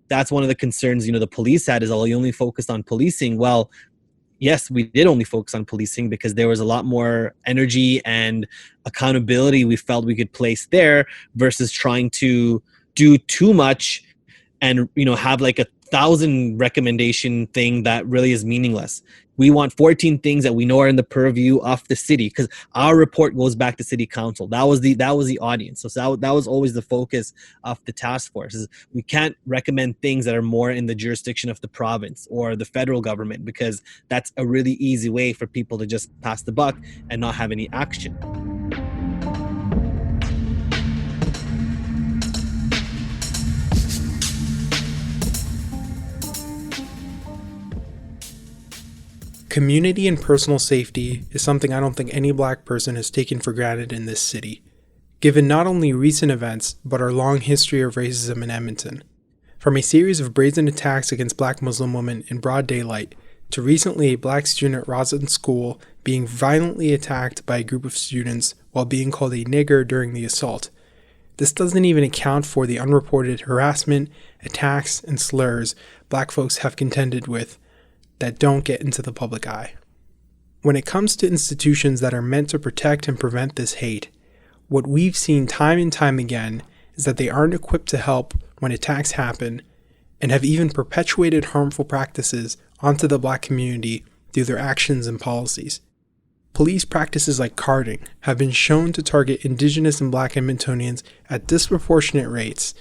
that's one of the concerns, the police had, is, oh, you only focused on policing. Well, yes, we did only focus on policing because there was a lot more energy and accountability we felt we could place there versus trying to do too much and have like 1,000 recommendation thing that really is meaningless. We want 14 things that we know are in the purview of the city, because our report goes back to city council. That was the audience. So that was always the focus of the task force. Is we can't recommend things that are more in the jurisdiction of the province or the federal government, because that's a really easy way for people to just pass the buck and not have any action. Community and personal safety is something I don't think any Black person has taken for granted in this city, given not only recent events, but our long history of racism in Edmonton. From a series of brazen attacks against Black Muslim women in broad daylight, to recently a Black student at Roslyn School being violently attacked by a group of students while being called a nigger during the assault. This doesn't even account for the unreported harassment, attacks, and slurs Black folks have contended with that don't get into the public eye. When it comes to institutions that are meant to protect and prevent this hate, what we've seen time and time again is that they aren't equipped to help when attacks happen, and have even perpetuated harmful practices onto the Black community through their actions and policies. Police practices like carding have been shown to target Indigenous and Black Edmontonians at disproportionate rates,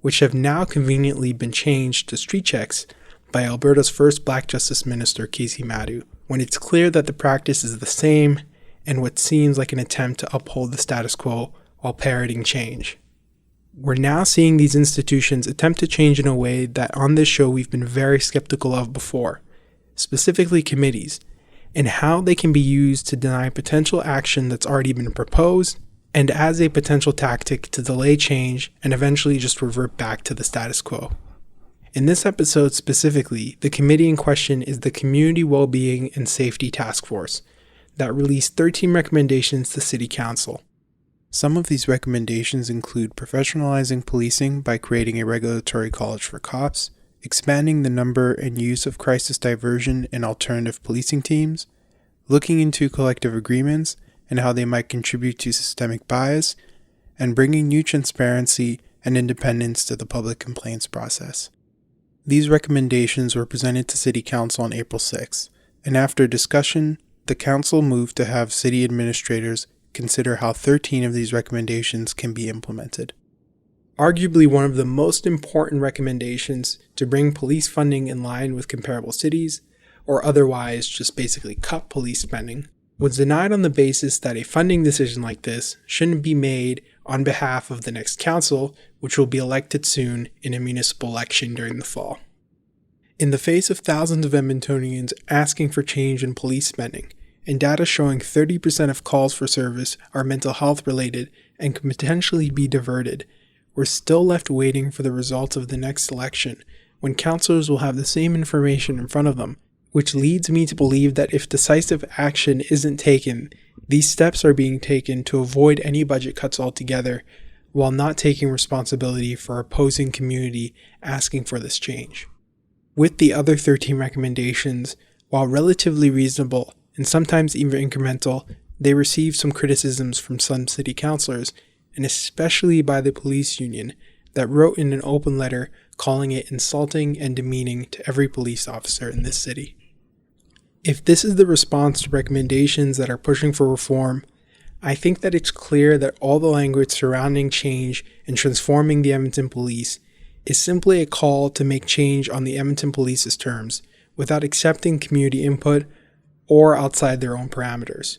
which have now conveniently been changed to street checks by Alberta's first Black Justice Minister, Casey Madu, when it's clear that the practice is the same and what seems like an attempt to uphold the status quo while parroting change. We're now seeing these institutions attempt to change in a way that on this show we've been very skeptical of before, specifically committees, and how they can be used to deny potential action that's already been proposed, and as a potential tactic to delay change and eventually just revert back to the status quo. In this episode specifically, the committee in question is the Community Wellbeing and Safety Task Force that released 13 recommendations to City Council. Some of these recommendations include professionalizing policing by creating a regulatory college for cops, expanding the number and use of crisis diversion and alternative policing teams, looking into collective agreements and how they might contribute to systemic bias, and bringing new transparency and independence to the public complaints process. These recommendations were presented to City Council on April 6, and after discussion, the Council moved to have City administrators consider how 13 of these recommendations can be implemented. Arguably one of the most important recommendations to bring police funding in line with comparable cities, or otherwise just basically cut police spending, was denied on the basis that a funding decision like this shouldn't be made on behalf of the next council, which will be elected soon in a municipal election during the fall. In the face of thousands of Edmontonians asking for change in police spending, and data showing 30% of calls for service are mental health related and can potentially be diverted, we're still left waiting for the results of the next election, when councillors will have the same information in front of them, which leads me to believe that if decisive action isn't taken, these steps are being taken to avoid any budget cuts altogether, while not taking responsibility for opposing community asking for this change. With the other 13 recommendations, while relatively reasonable and sometimes even incremental, they received some criticisms from some city councillors, and especially by the police union, that wrote in an open letter calling it insulting and demeaning to every police officer in this city. If this is the response to recommendations that are pushing for reform, I think that it's clear that all the language surrounding change and transforming the Edmonton Police is simply a call to make change on the Edmonton Police's terms, without accepting community input or outside their own parameters.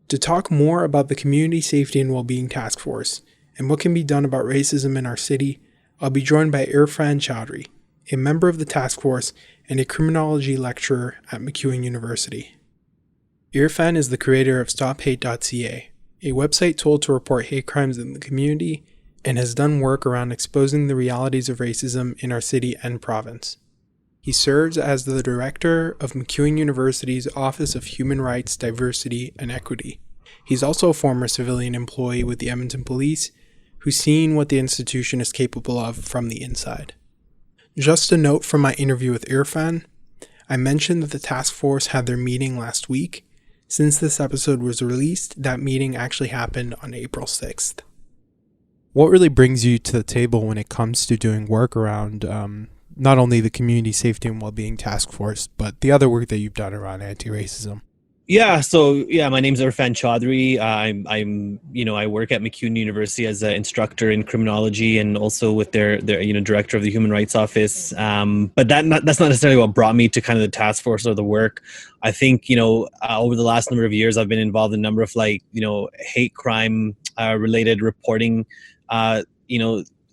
To talk more about the Community Safety and Wellbeing Task Force and what can be done about racism in our city, I'll be joined by Irfan Chaudhry, a member of the task force and a criminology lecturer at MacEwan University. Irfan is the creator of StopHate.ca, a website told to report hate crimes in the community, and has done work around exposing the realities of racism in our city and province. He serves as the director of MacEwan University's Office of Human Rights, Diversity, and Equity. He's also a former civilian employee with the Edmonton Police, who's seen what the institution is capable of from the inside. Just a note from my interview with Irfan, I mentioned that the task force had their meeting last week. Since this episode was released, that meeting actually happened on April 6th. What really brings you to the table when it comes to doing work around not only the Community Safety and Wellbeing Task Force, but the other work that you've done around anti-racism? My name's Irfan Chaudhry. I work at McCune University as an instructor in criminology and also with their director of the Human Rights Office. But that's not necessarily what brought me to kind of the task force or the work. I think, over the last number of years, I've been involved in a number of hate crime related reporting,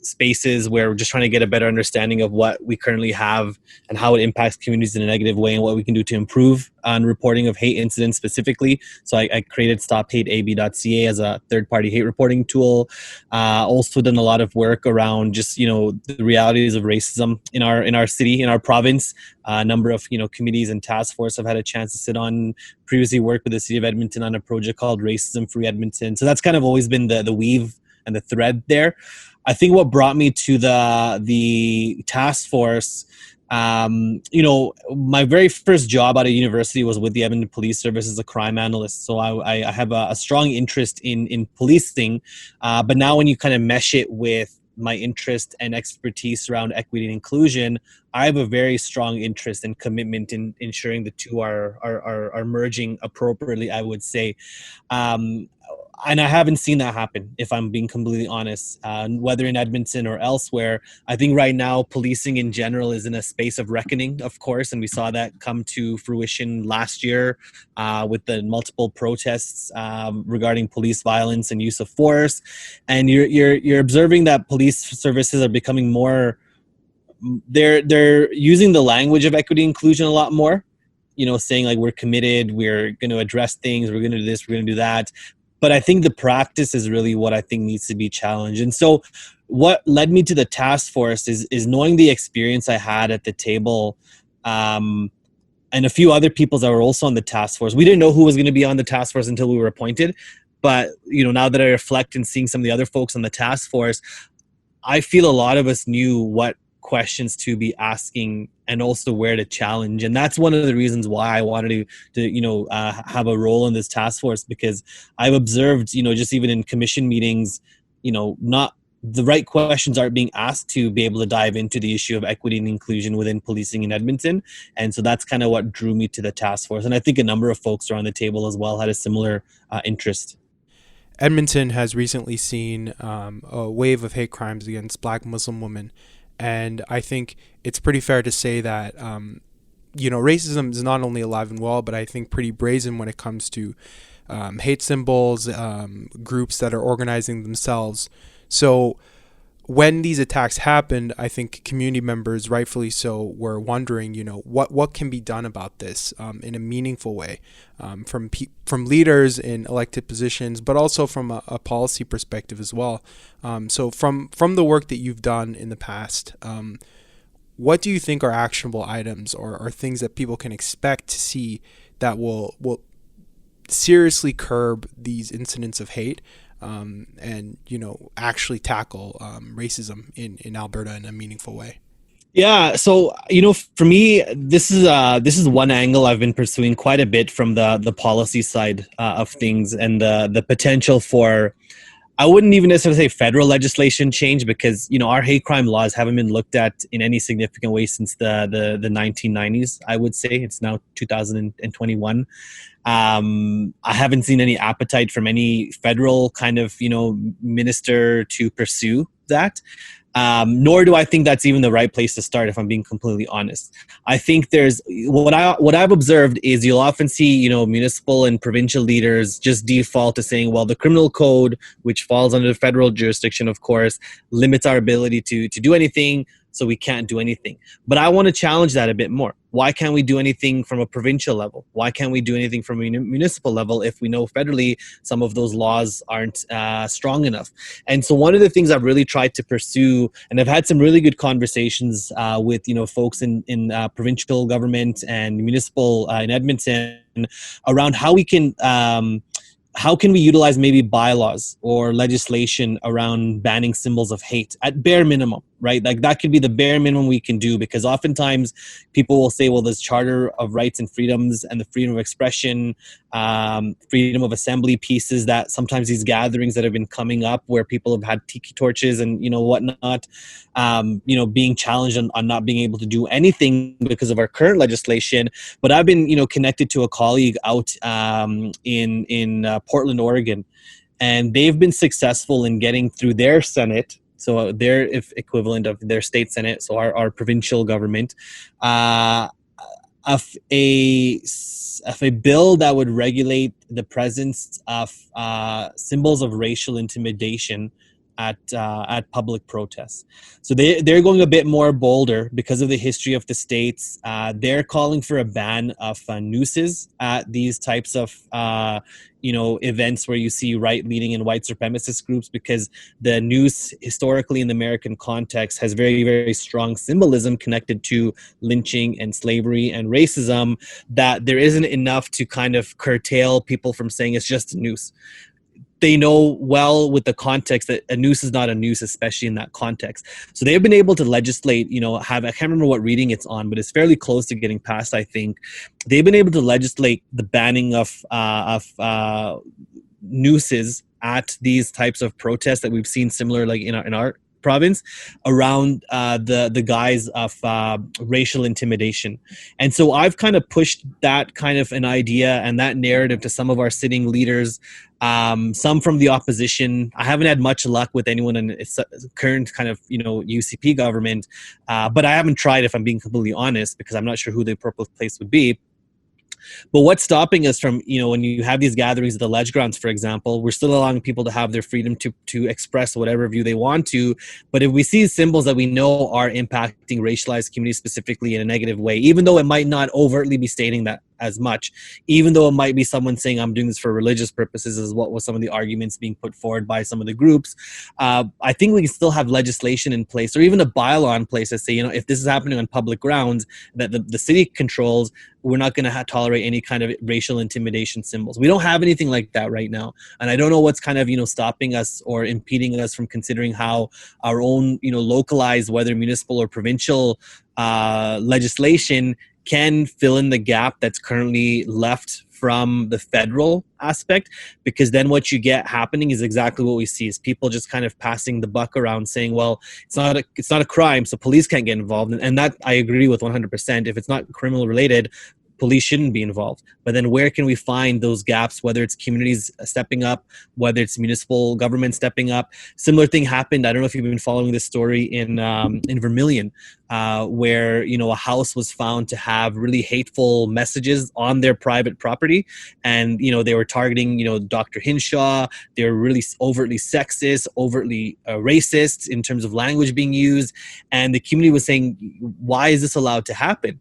spaces where we're just trying to get a better understanding of what we currently have and how it impacts communities in a negative way and what we can do to improve on reporting of hate incidents specifically. So I created stophateab.ca as a third-party hate reporting tool. Also done a lot of work around just, the realities of racism in our city, in our province. A number of, committees and task force I've had a chance to sit on. Previously worked with the city of Edmonton on a project called Racism Free Edmonton. So that's kind of always been the weave and the thread there. I think what brought me to the task force, my very first job out of university was with the Edmonton Police Service as a crime analyst. So I have a strong interest in policing, but now when you kind of mesh it with my interest and expertise around equity and inclusion, I have a very strong interest and commitment in ensuring the two are merging appropriately, I would say. And I haven't seen that happen, if I'm being completely honest, whether in Edmonton or elsewhere. I think right now policing in general is in a space of reckoning, of course, and we saw that come to fruition last year with the multiple protests regarding police violence and use of force. And you're observing that police services are becoming more, they're using the language of equity inclusion a lot more, saying like we're committed, we're going to address things, we're going to do this, we're going to do that. But I think the practice is really what I think needs to be challenged. And so what led me to the task force is knowing the experience I had at the table and a few other people that were also on the task force. We didn't know who was going to be on the task force until we were appointed. But, now that I reflect and seeing some of the other folks on the task force, I feel a lot of us knew what questions to be asking and also where to challenge. And that's one of the reasons why I wanted to have a role in this task force, because I've observed, just even in commission meetings, not the right questions aren't being asked to be able to dive into the issue of equity and inclusion within policing in Edmonton. And so that's kind of what drew me to the task force. And I think a number of folks around the table as well had a similar interest. Edmonton has recently seen a wave of hate crimes against Black Muslim women. And I think it's pretty fair to say that, racism is not only alive and well, but I think pretty brazen when it comes to hate symbols, groups that are organizing themselves. So when these attacks happened, I think community members, rightfully so, were wondering, what can be done about this in a meaningful way from leaders in elected positions, but also from a policy perspective as well. So from the work that you've done in the past, what do you think are actionable items or things that people can expect to see that will seriously curb these incidents of hate? And actually tackle racism in Alberta in a meaningful way? Yeah, so for me, this is one angle I've been pursuing quite a bit from the policy side of things, and the potential for, I wouldn't even necessarily say federal legislation change, because our hate crime laws haven't been looked at in any significant way since the 1990s. I would say it's now 2021. I haven't seen any appetite from any federal kind of minister to pursue that. Nor do I think that's even the right place to start, if I'm being completely honest. I think there's what I've observed is you'll often see municipal and provincial leaders just default to saying, well, the criminal code, which falls under the federal jurisdiction, of course, limits our ability to do anything, so we can't do anything. But I want to challenge that a bit more. Why can't we do anything from a provincial level? Why can't we do anything from a municipal level if we know federally some of those laws aren't strong enough? And so one of the things I've really tried to pursue, and I've had some really good conversations with folks in provincial government and municipal in Edmonton around how we can how can we utilize maybe bylaws or legislation around banning symbols of hate at bare minimum, right? Like that could be the bare minimum we can do, because oftentimes people will say, well, there's Charter of Rights and Freedoms and the freedom of expression, freedom of assembly pieces, that sometimes these gatherings that have been coming up where people have had tiki torches and, whatnot, being challenged on not being able to do anything because of our current legislation. But I've been, connected to a colleague out in Portland, Oregon, and they've been successful in getting through their Senate, so their equivalent of their state Senate, so our provincial government, of a bill that would regulate the presence of symbols of racial intimidation at public protests. So they're going a bit more bolder because of the history of the states. They're calling for a ban of nooses at these types of events where you see right-leaning and white supremacist groups, because the noose historically in the American context has very, very strong symbolism connected to lynching and slavery and racism, that there isn't enough to kind of curtail people from saying it's just a noose. They know well with the context that a noose is not a noose, especially in that context. So they've been able to legislate, I can't remember what reading it's on, but it's fairly close to getting passed, I think. They've been able to legislate the banning of nooses at these types of protests that we've seen similar, like in our province, around the guise of racial intimidation. And so I've kind of pushed that kind of an idea and that narrative to some of our sitting leaders, some from the opposition. I haven't had much luck with anyone in its current kind of UCP government, but I haven't tried, if I'm being completely honest, because I'm not sure who the appropriate place would be. But what's stopping us from, when you have these gatherings at the ledge grounds, for example, we're still allowing people to have their freedom to express whatever view they want to. But if we see symbols that we know are impacting racialized communities specifically in a negative way, even though it might not overtly be stating that as much, even though it might be someone saying I'm doing this for religious purposes, is what was some of the arguments being put forward by some of the groups, I think we can still have legislation in place, or even a bylaw in place that say, if this is happening on public grounds that the city controls, we're not going to tolerate any kind of racial intimidation symbols. We don't have anything like that right now. And I don't know what's kind of, stopping us or impeding us from considering how our own, localized, whether municipal or provincial legislation can fill in the gap that's currently left from the federal aspect, because then what you get happening is exactly what we see, is people just kind of passing the buck around saying, well, it's not a crime, so police can't get involved. And that I agree with 100%. If it's not criminal related, police shouldn't be involved. But then where can we find those gaps, whether it's communities stepping up, whether it's municipal government stepping up? Similar thing happened, I don't know if you've been following this story, in Vermilion, where a house was found to have really hateful messages on their private property, and they were targeting Dr. Hinshaw. They were really overtly sexist, overtly racist in terms of language being used, and the community was saying, why is this allowed to happen?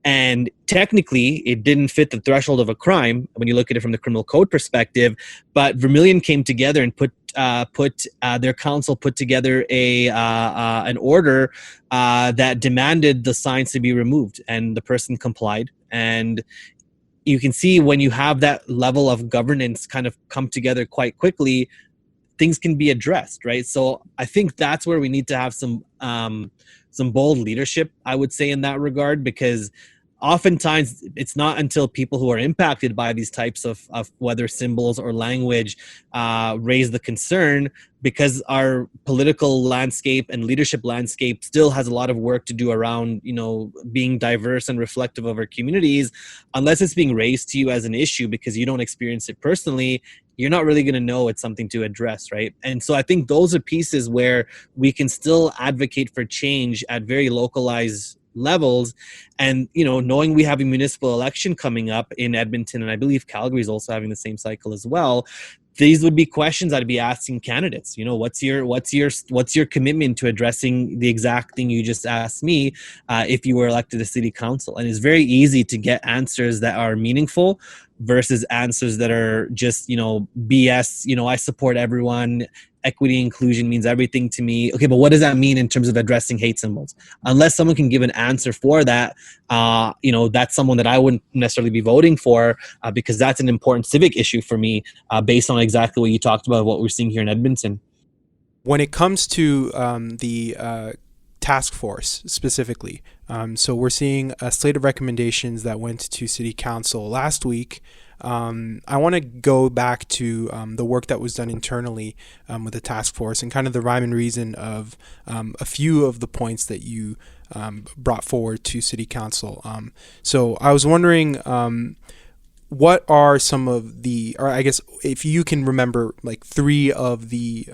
And technically, it didn't fit the threshold of a crime when you look at it from the criminal code perspective. But Vermilion came together and their council put together an order that demanded the signs to be removed, and the person complied. And you can see when you have that level of governance kind of come together quite quickly, things can be addressed, right? So I think that's where we need to have some bold leadership, I would say, in that regard, because oftentimes it's not until people who are impacted by these types of whether symbols or language raise the concern, because our political landscape and leadership landscape still has a lot of work to do around, being diverse and reflective of our communities. Unless it's being raised to you as an issue because you don't experience it personally, you're not really going to know it's something to address, right? And so I think those are pieces where we can still advocate for change at very localized levels. And knowing we have a municipal election coming up in Edmonton, and I believe Calgary is also having the same cycle as well, these would be questions I'd be asking candidates. What's your commitment to addressing the exact thing you just asked me if you were elected to city council? And it's very easy to get answers that are meaningful versus answers that are just BS. I support everyone. Equity inclusion means everything to me. Okay, but what does that mean in terms of addressing hate symbols? Unless someone can give an answer for that, that's someone that I wouldn't necessarily be voting for, because that's an important civic issue for me, based on exactly what you talked about, what we're seeing here in Edmonton. When it comes to the task force specifically. So we're seeing a slate of recommendations that went to City Council last week. I want to go back to the work that was done internally with the task force and kind of the rhyme and reason of a few of the points that you brought forward to City Council. So I was wondering, what are some of the, or I guess if you can remember, like three of the,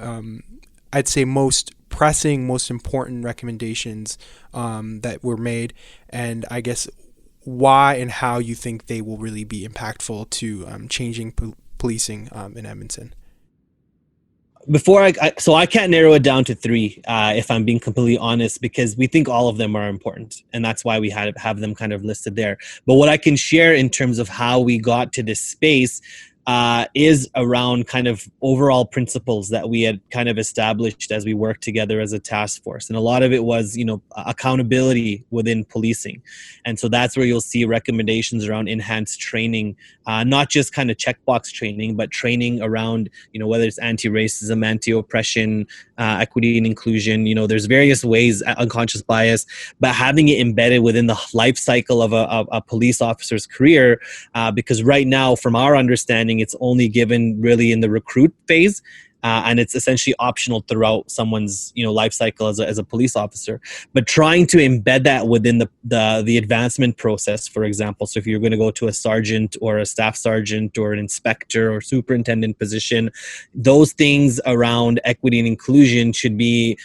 I'd say most pressing, most important recommendations that were made, and I guess why and how you think they will really be impactful to changing policing in Edmonton. Before I can't narrow it down to three, if I'm being completely honest, because we think all of them are important, and that's why we have them kind of listed there. But what I can share in terms of how we got to this space is around kind of overall principles that we had kind of established as we worked together as a task force. And a lot of it was, accountability within policing. And so that's where you'll see recommendations around enhanced training, not just kind of checkbox training, but training around, whether it's anti-racism, anti-oppression, equity and inclusion. There's various ways, unconscious bias, but having it embedded within the life cycle of a police officer's career, because right now, from our understanding, it's only given really in the recruit phase, and it's essentially optional throughout someone's life cycle as a police officer. But trying to embed that within the advancement process, for example. So if you're going to go to a sergeant or a staff sergeant or an inspector or superintendent position, those things around equity and inclusion should be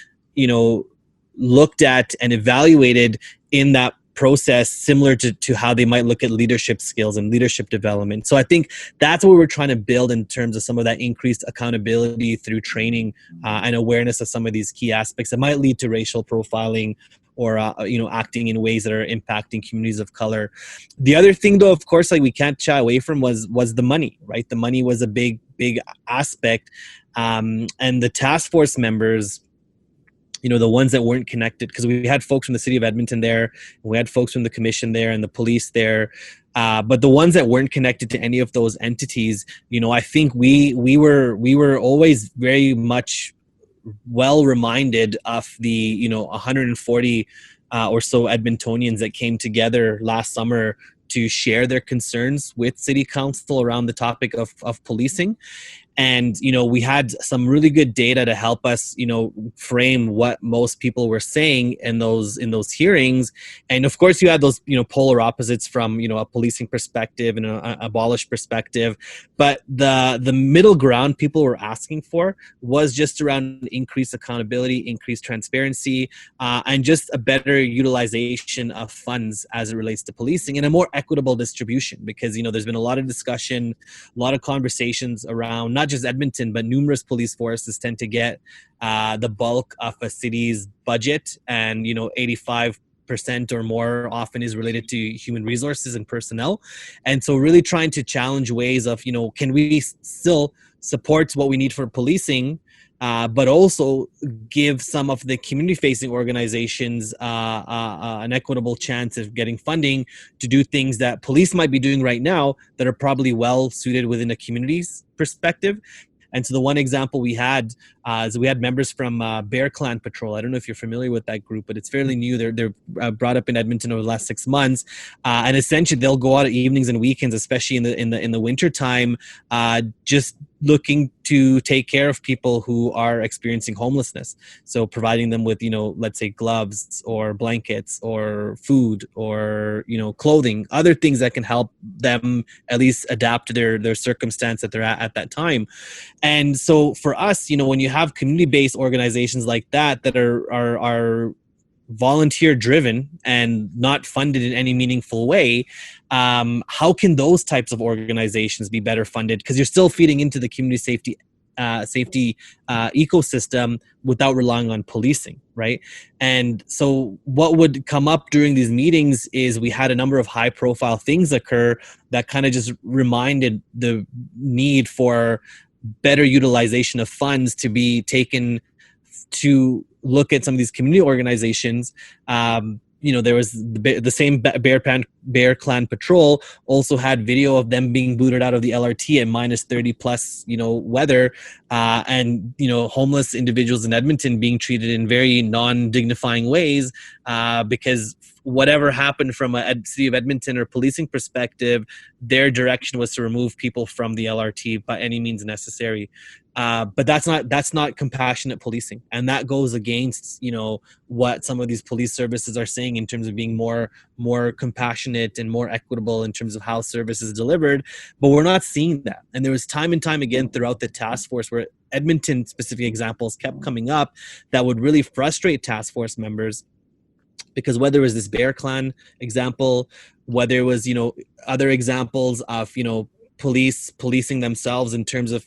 looked at and evaluated in that process, similar to how they might look at leadership skills and leadership development. So I think that's what we're trying to build in terms of some of that increased accountability through training and awareness of some of these key aspects that might lead to racial profiling or acting in ways that are impacting communities of color. The other thing, though, of course, like we can't shy away from was the money, right? The money was a big aspect, and the task force members, the ones that weren't connected, because we had folks from the city of Edmonton there, and we had folks from the commission there and the police there. But the ones that weren't connected to any of those entities, I think we were always very much well reminded of the 140 or so Edmontonians that came together last summer to share their concerns with City Council around the topic of policing. And, we had some really good data to help us, frame what most people were saying in those hearings. And of course, you had those, polar opposites from, a policing perspective and an abolished perspective. But the middle ground people were asking for was just around increased accountability, increased transparency, and just a better utilization of funds as it relates to policing and a more equitable distribution. Because, there's been a lot of discussion, a lot of conversations around not just Edmonton, but numerous police forces tend to get the bulk of a city's budget, and 85% or more often is related to human resources and personnel. And so really trying to challenge ways of, can we still support what we need for policing, but also give some of the community-facing organizations an equitable chance of getting funding to do things that police might be doing right now that are probably well suited within a community's perspective. And so the one example we had is we had members from Bear Clan Patrol. I don't know if you're familiar with that group, but it's fairly new. They're brought up in Edmonton over the last 6 months, and essentially they'll go out evenings and weekends, especially in the winter time, just looking to take care of people who are experiencing homelessness. So providing them with, let's say gloves or blankets or food or, clothing, other things that can help them at least adapt to their circumstance that they're at that time. And so for us, when you have community-based organizations like that are volunteer driven and not funded in any meaningful way, how can those types of organizations be better funded? Because you're still feeding into the community safety ecosystem without relying on policing, right? And so what would come up during these meetings is we had a number of high profile things occur that kind of just reminded the need for better utilization of funds to be taken to look at some of these community organizations, there was the same Bear Clan patrol also had video of them being booted out of the LRT at minus 30 plus, weather, and, homeless individuals in Edmonton being treated in very non-dignifying ways, because whatever happened from a city of Edmonton or policing perspective, their direction was to remove people from the LRT by any means necessary. But that's not compassionate policing, and that goes against what some of these police services are saying in terms of being more compassionate and more equitable in terms of how service is delivered. But we're not seeing that, and there was time and time again throughout the task force where Edmonton specific examples kept coming up that would really frustrate task force members. Because whether it was this Bear Clan example, whether it was, other examples of, policing themselves in terms of,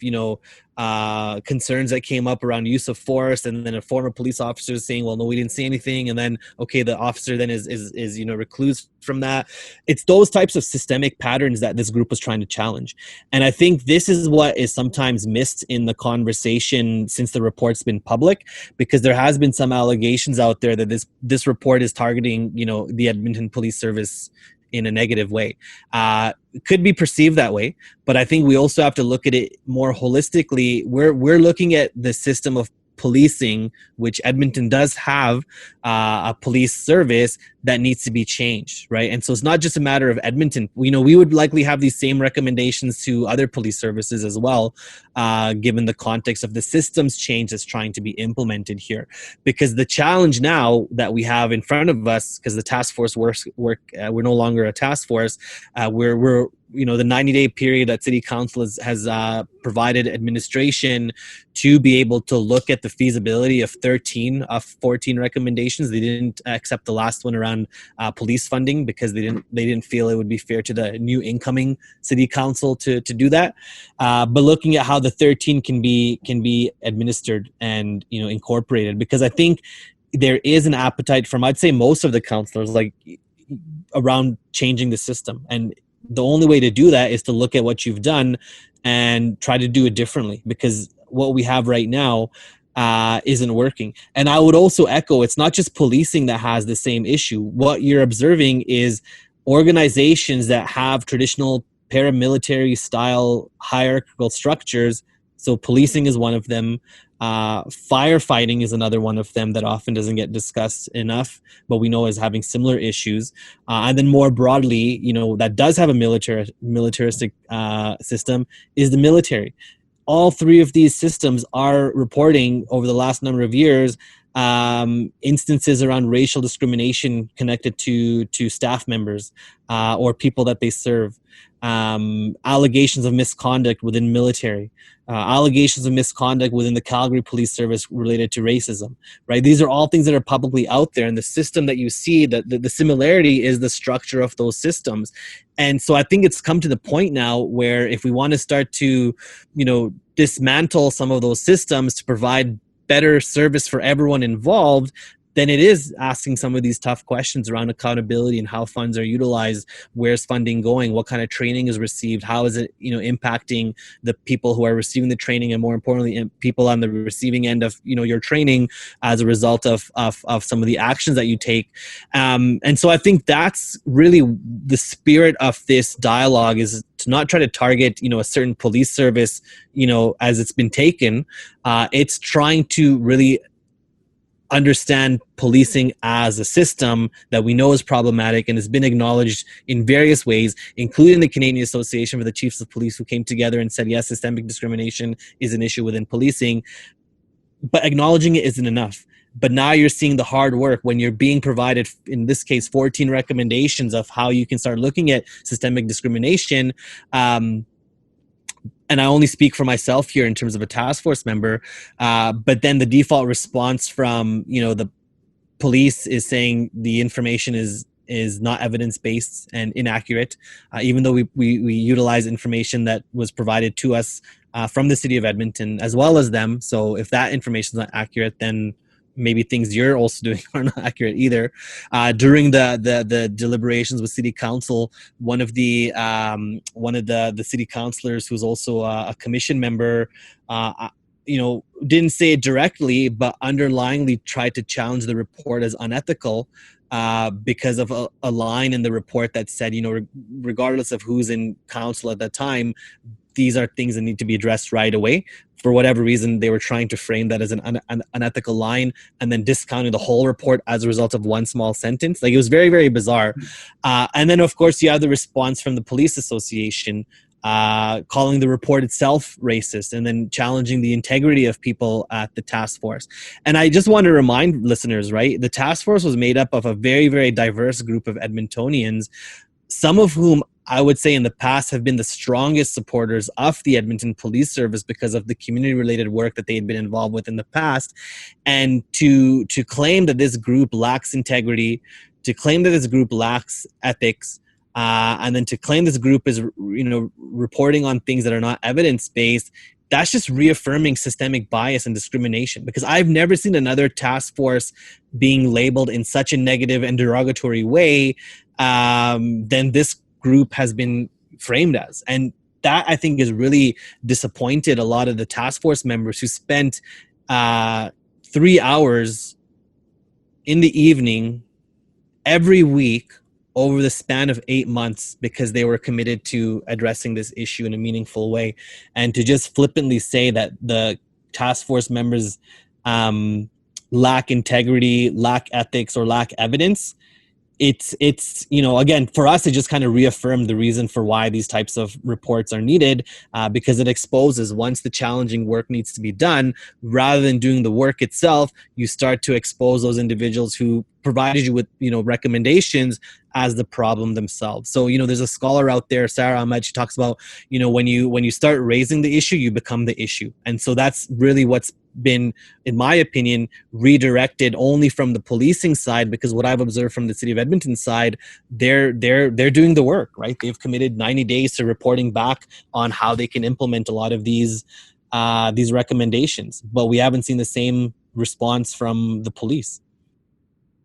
concerns that came up around use of force, and then a former police officer saying, well, no, we didn't see anything. And then, okay, the officer then is reclused from that. It's those types of systemic patterns that this group was trying to challenge. And I think this is what is sometimes missed in the conversation since the report's been public, because there has been some allegations out there that this report is targeting, the Edmonton Police Service in a negative way. Could be perceived that way, but I think we also have to look at it more holistically. We're looking at the system of policing, which Edmonton does have a police service that needs to be changed, right? And so it's not just a matter of Edmonton. We would likely have these same recommendations to other police services as well, given the context of the systems change that's trying to be implemented here. Because the challenge now that we have in front of us, because the task force we're no longer a task force, we're the 90-day period that City Council has provided administration to be able to look at the feasibility of 13 of 14 recommendations. They didn't accept the last one around police funding because they didn't feel it would be fair to the new incoming City Council to do that. But looking at how the 13 can be administered and incorporated, because I think there is an appetite from, I'd say, most of the councillors around changing the system. And the only way to do that is to look at what you've done and try to do it differently, because what we have right now isn't working. And I would also echo, it's not just policing that has the same issue. What you're observing is organizations that have traditional paramilitary style hierarchical structures. So policing is one of them. Firefighting is another one of them that often doesn't get discussed enough, but we know is having similar issues. And then more broadly, that does have a militaristic system is the military. All three of these systems are reporting over the last number of years instances around racial discrimination connected to staff members or people that they serve. Allegations of misconduct within military, allegations of misconduct within the Calgary Police Service related to racism, right? These are all things that are publicly out there, and the system that you see, that the similarity is the structure of those systems. And so I think it's come to the point now where if we want to start to, dismantle some of those systems to provide better service for everyone involved, then it is asking some of these tough questions around accountability and how funds are utilized, where's funding going, what kind of training is received, how is it impacting the people who are receiving the training, and more importantly, people on the receiving end of your training as a result of some of the actions that you take. And so I think that's really the spirit of this dialogue, is to not try to target a certain police service as it's been taken. It's trying to really understand policing as a system that we know is problematic and has been acknowledged in various ways, including the Canadian Association for the Chiefs of Police, who came together and said, yes, systemic discrimination is an issue within policing, but acknowledging it isn't enough. But now you're seeing the hard work when you're being provided, in this case, 14 recommendations of how you can start looking at systemic discrimination. And I only speak for myself here in terms of a task force member, but then the default response from the police is saying the information is not evidence-based and inaccurate, even though we utilize information that was provided to us from the city of Edmonton as well as them. So if that information is not accurate, then maybe things you're also doing are not accurate either. During the deliberations with City Council, one of the city councillors, who's also a commission member, didn't say it directly, but underlyingly tried to challenge the report as unethical, because of a line in the report that said, regardless of who's in council at that time, these are things that need to be addressed right away. For whatever reason, they were trying to frame that as an unethical line and then discounted the whole report as a result of one small sentence. Like, it was very, very bizarre. And then, of course, you have the response from the police association, calling the report itself racist and then challenging the integrity of people at the task force. And I just want to remind listeners, right, the task force was made up of a very, very diverse group of Edmontonians, some of whom I would say in the past have been the strongest supporters of the Edmonton Police Service because of the community-related work that they had been involved with in the past. And to claim that this group lacks integrity, to claim that this group lacks ethics, and then to claim this group is, reporting on things that are not evidence-based, that's just reaffirming systemic bias and discrimination, because I've never seen another task force being labeled in such a negative and derogatory way than this group has been framed as. And that, I think, has really disappointed a lot of the task force members who spent 3 hours in the evening every week over the span of 8 months because they were committed to addressing this issue in a meaningful way. And to just flippantly say that the task force members lack integrity, lack ethics, or lack evidence, it's again, for us, it just kind of reaffirmed the reason for why these types of reports are needed, because it exposes, once the challenging work needs to be done, rather than doing the work itself, you start to expose those individuals who provided you with recommendations as the problem themselves. So there's a scholar out there, Sarah Ahmed, she talks about when you start raising the issue, you become the issue. And so that's really what's been, in my opinion, redirected only from the policing side, because what I've observed from the city of Edmonton side, they're doing the work, right? They've committed 90 days to reporting back on how they can implement a lot of these recommendations, but we haven't seen the same response from the police.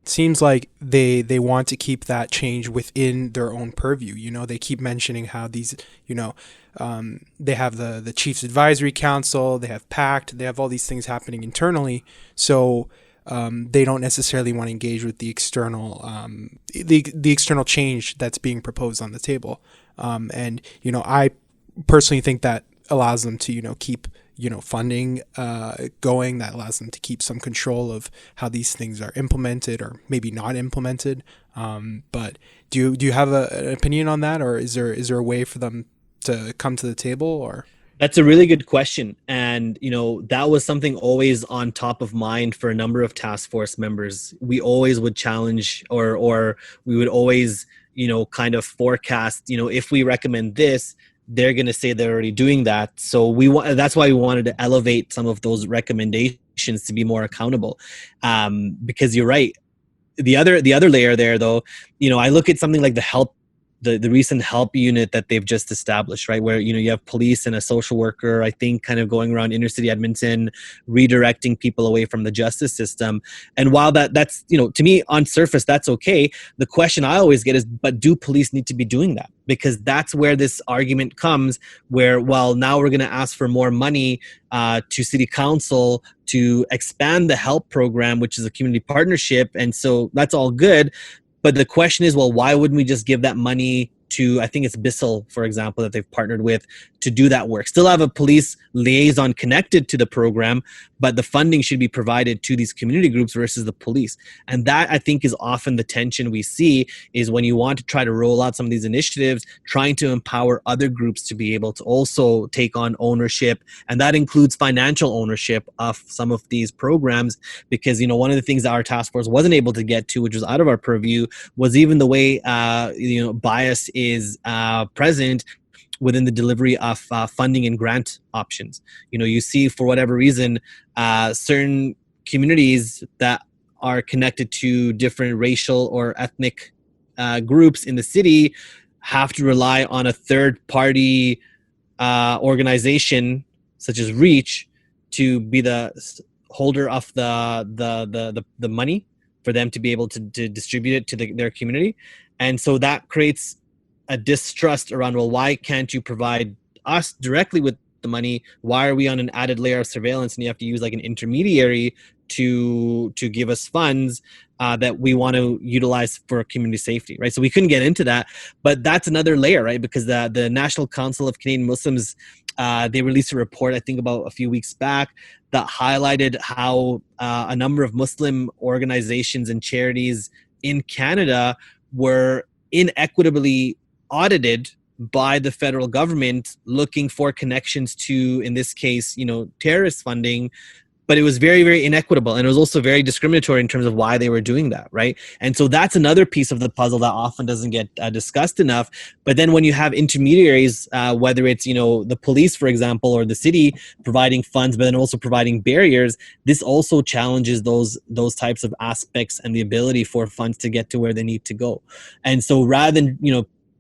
Seems like they want to keep that change within their own purview. They keep mentioning how these, they have the Chiefs Advisory Council, they have PACT, they have all these things happening internally. So they don't necessarily want to engage with the external the external change that's being proposed on the table. And I personally think that allows them to keep funding going, that allows them to keep some control of how these things are implemented or maybe not implemented. But do you have an opinion on that, or is there a way for them to come to the table? Or that's a really good question. And, that was something always on top of mind for a number of task force members. We always would challenge or we would always, kind of forecast, if we recommend this, they're going to say they're already doing that. So that's why we wanted to elevate some of those recommendations to be more accountable. Because you're right. The other layer there, though, I look at something like the recent help unit that they've just established, right? Where, you have police and a social worker, I think, kind of going around inner city Edmonton, redirecting people away from the justice system. And while that's, to me on surface, that's okay. The question I always get is, but do police need to be doing that? Because that's where this argument comes where, well, now we're going to ask for more money to city council to expand the help program, which is a community partnership. And so that's all good. But the question is, well, why wouldn't we just give that money to, I think it's Bissell, for example, that they've partnered with to do that work? Still have a police liaison connected to the program, but the funding should be provided to these community groups versus the police. And that, I think, is often the tension we see, is when you want to try to roll out some of these initiatives, trying to empower other groups to be able to also take on ownership. And that includes financial ownership of some of these programs, because, one of the things that our task force wasn't able to get to, which was out of our purview, was even the way, bias is present within the delivery of funding and grant options. You see, for whatever reason, certain communities that are connected to different racial or ethnic groups in the city have to rely on a third-party organization such as Reach to be the holder of the money for them to be able to distribute it to their community. And so that creates a distrust around, well, why can't you provide us directly with the money? Why are we on an added layer of surveillance and you have to use like an intermediary to give us funds that we want to utilize for community safety, right? So we couldn't get into that, but that's another layer, right? Because the National Council of Canadian Muslims, they released a report, I think about a few weeks back, that highlighted how a number of Muslim organizations and charities in Canada were inequitably audited by the federal government, looking for connections to, in this case, terrorist funding. But it was very, very inequitable. And it was also very discriminatory in terms of why they were doing that, right? And so that's another piece of the puzzle that often doesn't get discussed enough. But then when you have intermediaries, whether it's, the police, for example, or the city providing funds, but then also providing barriers, this also challenges those types of aspects and the ability for funds to get to where they need to go. And so rather than,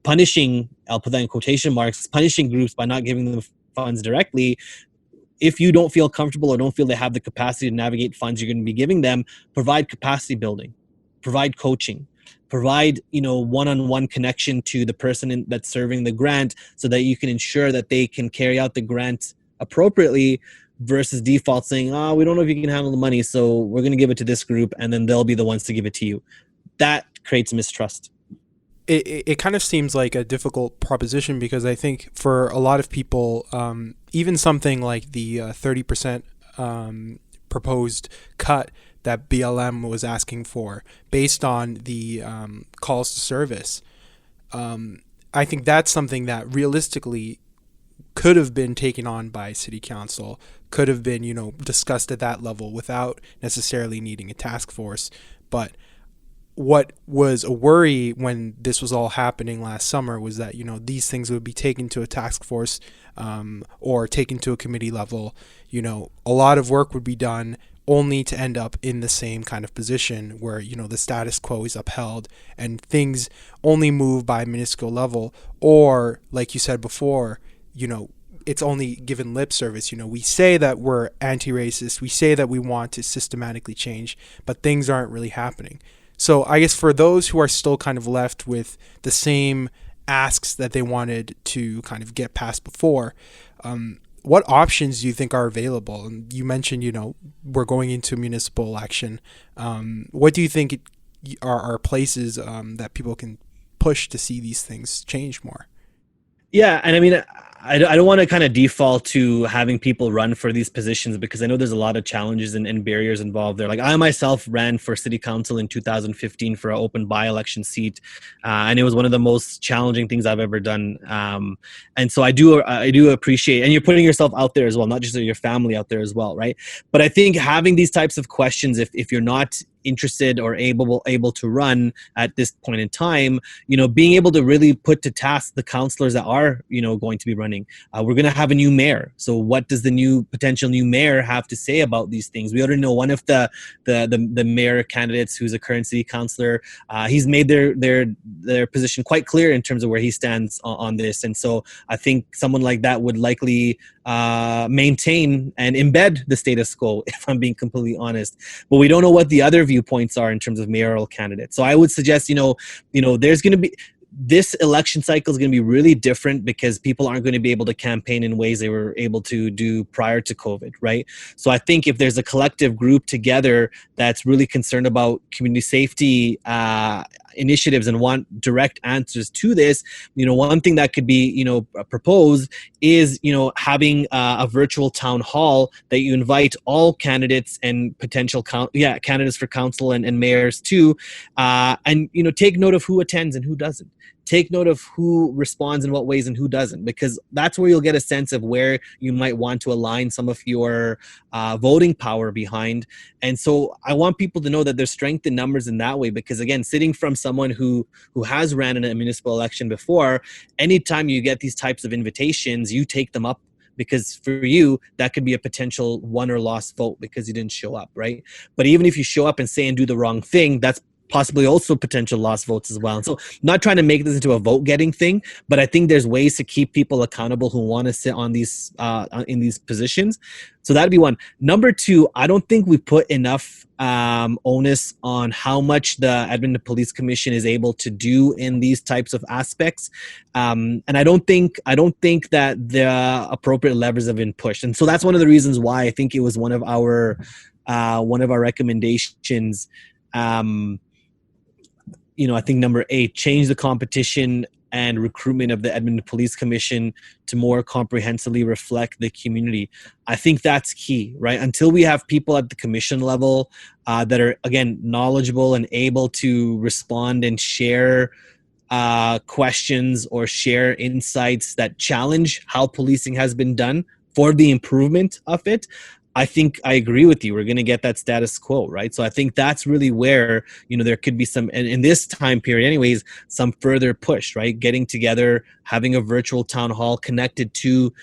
punishing, I'll put that in quotation marks, punishing groups by not giving them funds directly, if you don't feel comfortable or don't feel they have the capacity to navigate funds you're going to be giving them, provide capacity building, provide coaching, provide, one-on-one connection to the person that's serving the grant so that you can ensure that they can carry out the grant appropriately, versus default saying, we don't know if you can handle the money, so we're going to give it to this group and then they'll be the ones to give it to you. That creates mistrust. It kind of seems like a difficult proposition, because I think for a lot of people, even something like the 30% proposed cut that BLM was asking for based on the calls to service, I think that's something that realistically could have been taken on by city council, could have been, discussed at that level without necessarily needing a task force. But what was a worry when this was all happening last summer was that, these things would be taken to a task force or taken to a committee level. A lot of work would be done only to end up in the same kind of position where, the status quo is upheld and things only move by minuscule level. Or, like you said before, it's only given lip service. We say that we're anti-racist, we say that we want to systematically change, but things aren't really happening. So I guess for those who are still kind of left with the same asks that they wanted to kind of get past before, what options do you think are available? And you mentioned, we're going into municipal election. What do you think are places that people can push to see these things change more? Yeah, and I mean, I don't want to kind of default to having people run for these positions, because I know there's a lot of challenges and barriers involved there. Like I myself ran for city council in 2015 for an open by-election seat, and it was one of the most challenging things I've ever done. And so I do appreciate, and you're putting yourself out there as well, not just your family out there as well, right? But I think having these types of questions, if you're not interested or able to run at this point in time, being able to really put to task the councillors that are, going to be running. We're going to have a new mayor. So what does the potential new mayor have to say about these things? We already know one of the mayor candidates, who's a current city councillor, he's made their position quite clear in terms of where he stands on this. And so I think someone like that would likely maintain and embed the status quo, if I'm being completely honest. But we don't know what the other viewpoints are in terms of mayoral candidates. So I would suggest, there's going to be, this election cycle is going to be really different because people aren't going to be able to campaign in ways they were able to do prior to COVID, right? So I think if there's a collective group together that's really concerned about community safety initiatives and want direct answers to this, one thing that could be, proposed is, having a virtual town hall that you invite all candidates and potential candidates for council and mayors to, and, take note of who attends and who doesn't. Take note of who responds in what ways and who doesn't, because that's where you'll get a sense of where you might want to align some of your voting power behind. And so I want people to know that there's strength in numbers in that way, because again, sitting from someone who has ran in a municipal election before, anytime you get these types of invitations, you take them up, because for you, that could be a potential won or lost vote because you didn't show up, right? But even if you show up and say and do the wrong thing, that's possibly also potential lost votes as well. And so not trying to make this into a vote getting thing, but I think there's ways to keep people accountable who want to sit on these in these positions. So that'd be one. Number two, I don't think we put enough onus on how much the Edmonton Police Commission is able to do in these types of aspects, and I don't think that the appropriate levers have been pushed. And so that's one of the reasons why I think it was one of our recommendations. I think number 8, change the competition and recruitment of the Edmonton Police Commission to more comprehensively reflect the community. I think that's key, right? Until we have people at the commission level that are, again, knowledgeable and able to respond and share questions or share insights that challenge how policing has been done for the improvement of it, I think I agree with you. We're going to get that status quo, right? So I think that's really where, there could be some, and in this time period anyways, some further push, right? Getting together, having a virtual town hall connected to,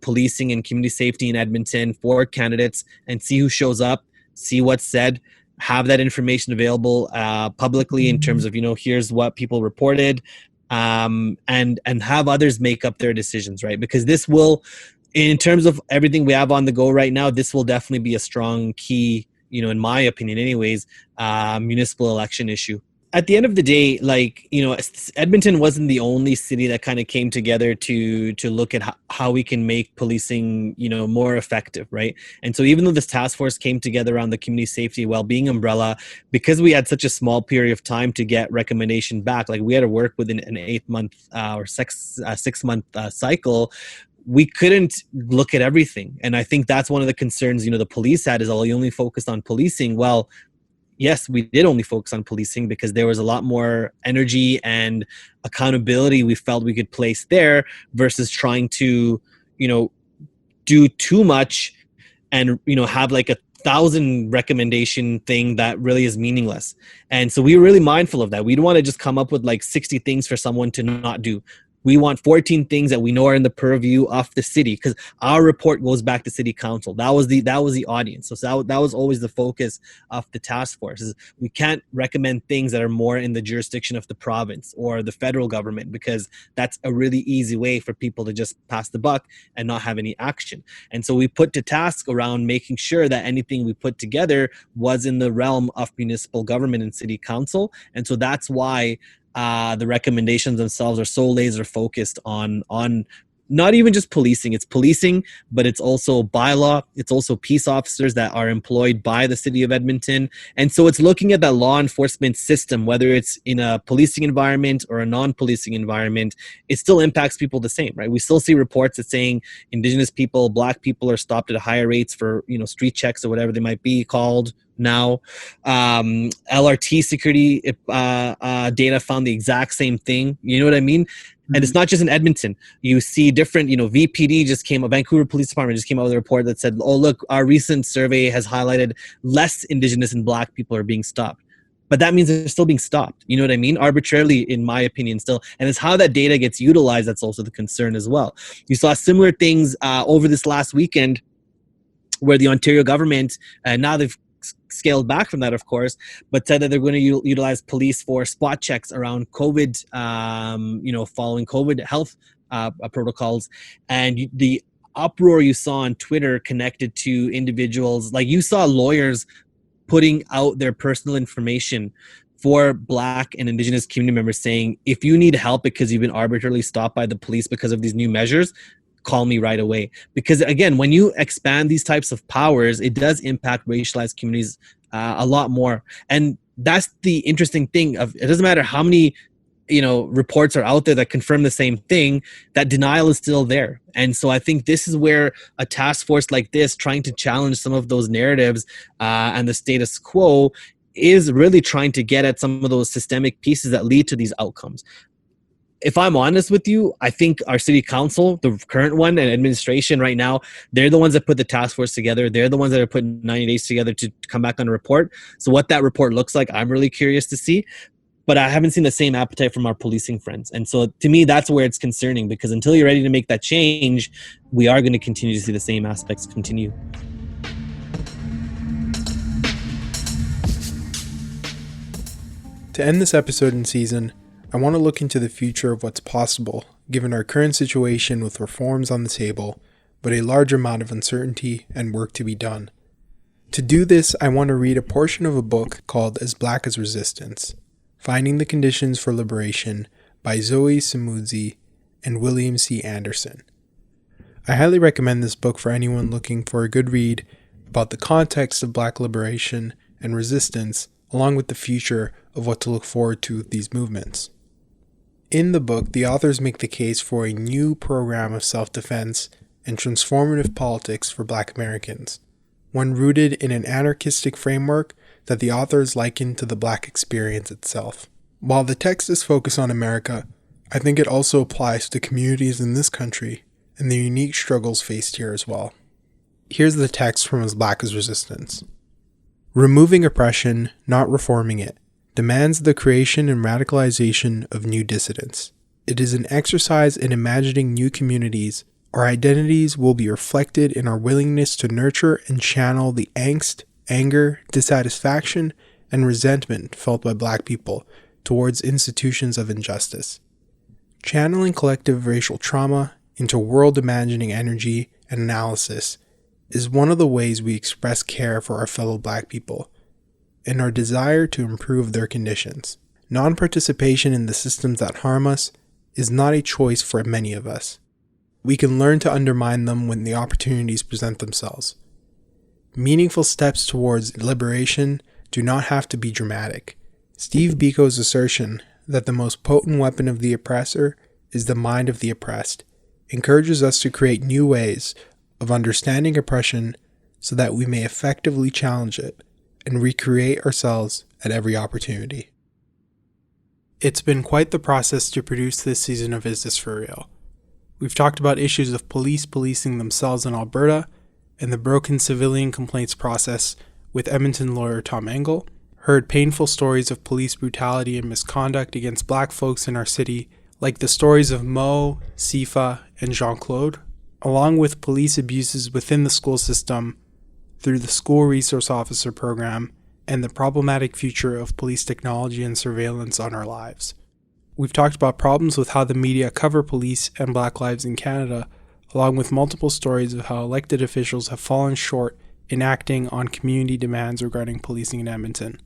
policing and community safety in Edmonton for candidates, and see who shows up, see what's said, have that information available publicly in terms of, here's what people reported, and have others make up their decisions, right? Because this will, in terms of everything we have on the go right now, this will definitely be a strong key, in my opinion anyways, municipal election issue. At the end of the day, Edmonton wasn't the only city that kind of came together to look at how we can make policing, more effective, right? And so even though this task force came together around the community safety well-being umbrella, because we had such a small period of time to get recommendation back, we had to work within an 8-month or 6-month cycle, we couldn't look at everything. And I think that's one of the concerns, the police had, is, you only focused on policing. Well, yes, we did only focus on policing because there was a lot more energy and accountability we felt we could place there versus trying to, do too much and, have a 1,000 recommendation thing that really is meaningless. And so we were really mindful of that. We don't want to just come up with 60 things for someone to not do. We want 14 things that we know are in the purview of the city, because our report goes back to city council. That was the audience. So that was always the focus of the task force. Is we can't recommend things that are more in the jurisdiction of the province or the federal government, because that's a really easy way for people to just pass the buck and not have any action. And so we put to task around making sure that anything we put together was in the realm of municipal government and city council. And so that's why the recommendations themselves are so laser focused on not even just policing. It's policing, but it's also bylaw. It's also peace officers that are employed by the city of Edmonton. And so it's looking at that law enforcement system, whether it's in a policing environment or a non-policing environment, it still impacts people the same, right? We still see reports that saying Indigenous people, Black people are stopped at higher rates for, street checks or whatever they might be called now. LRT security data found the exact same thing. You know what I mean? And it's not just in Edmonton. You see different, VPD Vancouver Police Department just came out with a report that said, oh, look, our recent survey has highlighted less Indigenous and Black people are being stopped. But that means they're still being stopped. You know what I mean? Arbitrarily, in my opinion, still. And it's how that data gets utilized that's also the concern as well. You saw similar things over this last weekend where the Ontario government, now they've scaled back from that, of course, but said that they're going to utilize police for spot checks around COVID, following COVID health protocols. And the uproar you saw on Twitter connected to individuals, you saw lawyers putting out their personal information for Black and Indigenous community members saying, if you need help because you've been arbitrarily stopped by the police because of these new measures, call me right away. Because again, when you expand these types of powers, it does impact racialized communities a lot more. And that's the interesting thing of, it doesn't matter how many reports are out there that confirm the same thing, that denial is still there. And so I think this is where a task force like this, trying to challenge some of those narratives and the status quo, is really trying to get at some of those systemic pieces that lead to these outcomes. If I'm honest with you, I think our city council, the current one, and administration right now, they're the ones that put the task force together. They're the ones that are putting 90 days together to come back on a report. So what that report looks like, I'm really curious to see. But I haven't seen the same appetite from our policing friends. And so to me, that's where it's concerning, because until you're ready to make that change, we are going to continue to see the same aspects continue. To end this episode and season, I want to look into the future of what's possible given our current situation with reforms on the table, but a large amount of uncertainty and work to be done. To do this, I want to read a portion of a book called As Black as Resistance, Finding the Conditions for Liberation by Zoe Samudzi and William C. Anderson. I highly recommend this book for anyone looking for a good read about the context of Black liberation and resistance, along with the future of what to look forward to with these movements. In the book, the authors make the case for a new program of self-defense and transformative politics for Black Americans, one rooted in an anarchistic framework that the authors liken to the Black experience itself. While the text is focused on America, I think it also applies to communities in this country and the unique struggles faced here as well. Here's the text from As Black as Resistance. Removing oppression, not reforming it, demands the creation and radicalization of new dissidents. It is an exercise in imagining new communities. Our identities will be reflected in our willingness to nurture and channel the angst, anger, dissatisfaction, and resentment felt by Black people towards institutions of injustice. Channeling collective racial trauma into world-imagining energy and analysis is one of the ways we express care for our fellow Black people and our desire to improve their conditions. Non-participation in the systems that harm us is not a choice for many of us. We can learn to undermine them when the opportunities present themselves. Meaningful steps towards liberation do not have to be dramatic. Steve Biko's assertion that the most potent weapon of the oppressor is the mind of the oppressed encourages us to create new ways of understanding oppression so that we may effectively challenge it and recreate ourselves at every opportunity. It's been quite the process to produce this season of Is This For Real? We've talked about issues of police policing themselves in Alberta and the broken civilian complaints process with Edmonton lawyer Tom Engel, heard painful stories of police brutality and misconduct against Black folks in our city, like the stories of Mo, Sifa, and Jean-Claude, along with police abuses within the school system through the School Resource Officer Program and the problematic future of police technology and surveillance on our lives. We've talked about problems with how the media cover police and Black lives in Canada, along with multiple stories of how elected officials have fallen short in acting on community demands regarding policing in Edmonton.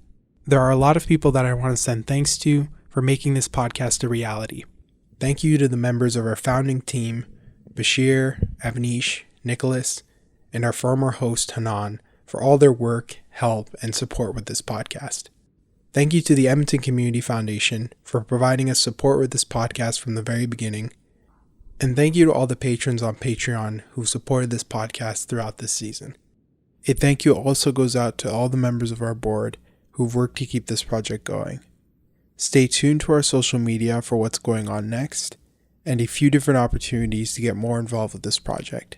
There are a lot of people that I want to send thanks to for making this podcast a reality. Thank you to the members of our founding team, Bashir, Avnish, Nicholas, and our former host Hanan for all their work, help, and support with this podcast. Thank you to the Edmonton Community Foundation for providing us support with this podcast from the very beginning. And thank you to all the patrons on Patreon who supported this podcast throughout this season. A thank you also goes out to all the members of our board who've worked to keep this project going. Stay tuned to our social media for what's going on next and a few different opportunities to get more involved with this project.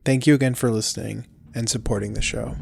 Thank you again for listening and supporting the show.